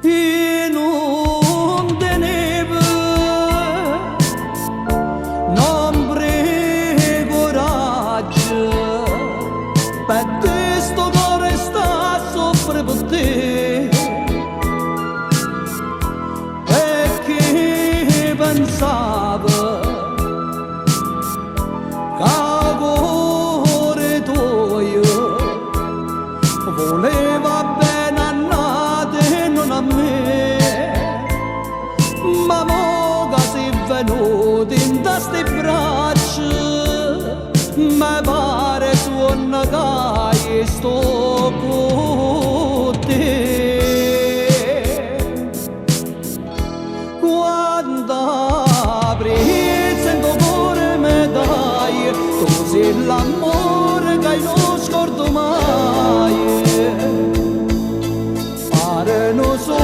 e non tenevo, non prego coraggio, per te sto cuore sta sopra per te, perché pensavo che cuore tuo voleva bene a Nate e non a me, ma mo che sei venuto in queste braccia mi pare suonno che sto con te. Quanta brezza in tuo cuore mi dai, tu sei l'amore che non scordo mai. Pare non so